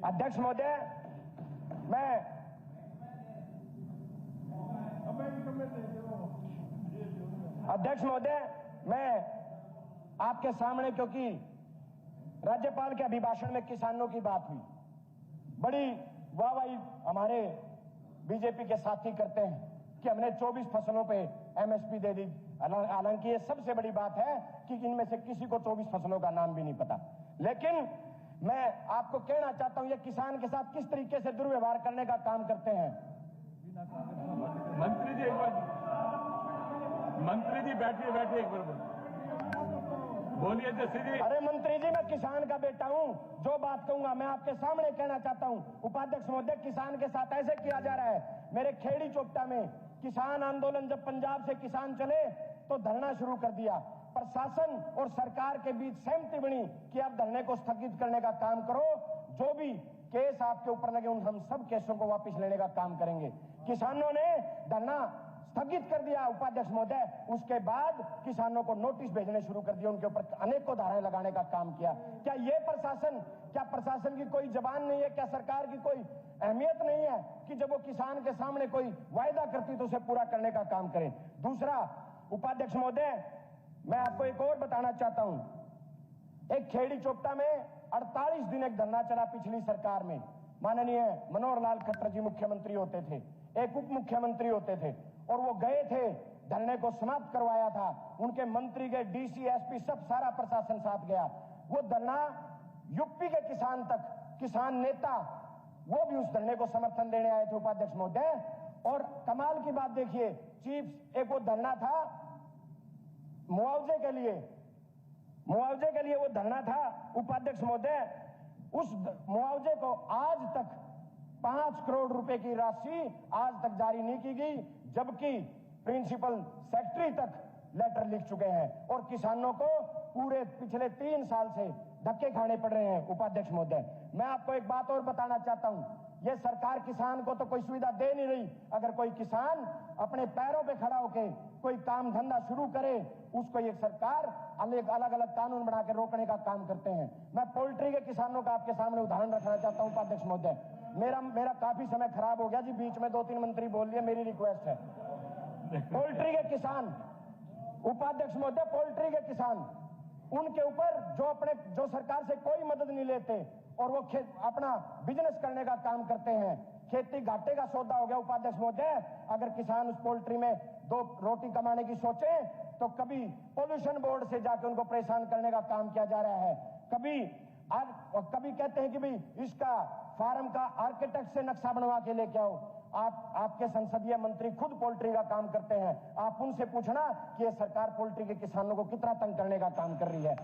अध्यक्ष महोदय, मैं आपके सामने, क्योंकि राज्यपाल के अभिभाषण में किसानों की बात हुई, बड़ी वाहवाही हमारे बीजेपी के साथी करते हैं कि हमने 24 फसलों पे एमएसपी दे दी। हालांकि ये सबसे बड़ी बात है कि इनमें से किसी को 24 फसलों का नाम भी नहीं पता। लेकिन मैं आपको कहना चाहता हूं, ये किसान के साथ किस तरीके से दुर्व्यवहार करने का काम करते हैं। मंत्री जी बैठिए एक बार बोलिए जैसे जी। अरे मंत्री जी, मैं किसान का बेटा हूं, जो बात कहूंगा मैं आपके सामने कहना चाहता हूं। उपाध्यक्ष महोदय, किसान के साथ ऐसे किया जा रहा है। मेरे खेड़ी चोपटा में किसान आंदोलन, जब पंजाब से किसान चले तो धरना शुरू कर दिया। प्रशासन और सरकार के बीच सहमति बनी कि आप धरने को स्थगित करने का काम करो, जो भी केस आपके ऊपर लगे उन हम सब केसों को वापस लेने का काम करेंगे। किसानों ने धरना स्थगित कर दिया उपाध्यक्ष महोदय। उसके बाद किसानों को नोटिस भेजने शुरू कर दिए, उनके ऊपर अनेकों धाराएं लगाने का काम किया। क्या प्रशासन की कोई जबान नहीं है? क्या सरकार की कोई अहमियत नहीं है कि जब वो किसान के सामने कोई वायदा करती तो उसे पूरा करने का काम करें? दूसरा, उपाध्यक्ष महोदय, मैं आपको एक और बताना चाहता हूं। एक खेड़ी चोपटा में 48 दिन एक धरना चला पिछली सरकार में। माननीय मनोहर लाल खट्टर जी मुख्यमंत्री होते थे, एक उप मुख्यमंत्री होते थे, और वो गए थे, धरने को समाप्त करवाया था। उनके मंत्री गए, डीसी, एसपी, सब सारा प्रशासन साथ गया। वो धरना यूपी के किसान तक, किसान नेता वो भी उस धरने को समर्थन देने आए थे उपाध्यक्ष महोदय। और कमाल की बात देखिए, चीफ, एक वो धरना था मुआवजे के लिए वो धरना था उपाध्यक्ष महोदय। उस मुआवजे को आज तक 5 करोड़ रुपए की राशि आज तक जारी नहीं की गई, जबकि प्रिंसिपल सेक्रेटरी तक लेटर लिख चुके हैं और किसानों को पूरे पिछले 3 साल से धक्के खाने पड़ रहे हैं। उपाध्यक्ष महोदय, मैं आपको एक बात और बताना चाहता हूं, यह सरकार किसान को तो कोई सुविधा दे नहीं रही। अगर कोई किसान अपने पैरों पे खड़ा होकर कोई काम धंधा शुरू करे, उसको ये सरकार अलग अलग कानून बना के रोकने का काम करते हैं। मैं पोल्ट्री के किसानों का आपके सामने उदाहरण रखना चाहता हूं उपाध्यक्ष महोदय। मेरा काफी समय खराब हो गया जी, बीच में 2-3 मंत्री बोल लिए, मेरी रिक्वेस्ट है। पोल्ट्री के किसान, उपाध्यक्ष महोदय, पोल्ट्री के किसान, उनके ऊपर जो सरकार से कोई मदद नहीं लेते और वो अपना बिजनेस करने का काम करते हैं, खेती घाटे का सौदा हो गया। उपाध्यक्ष महोदय, अगर किसान उस पोल्ट्री में 2 रोटी कमाने की सोचे तो कभी पोल्यूशन बोर्ड से जाके उनको परेशान करने का काम किया जा रहा है, कभी कहते हैं कि भाई इसका फार्म का आर्किटेक्ट से नक्शा बनवा के लेके आओ। आपके संसदीय मंत्री खुद पोल्ट्री का काम करते हैं, आप उनसे पूछना कि ये सरकार पोल्ट्री के किसानों को कितना तंग करने का काम कर रही है।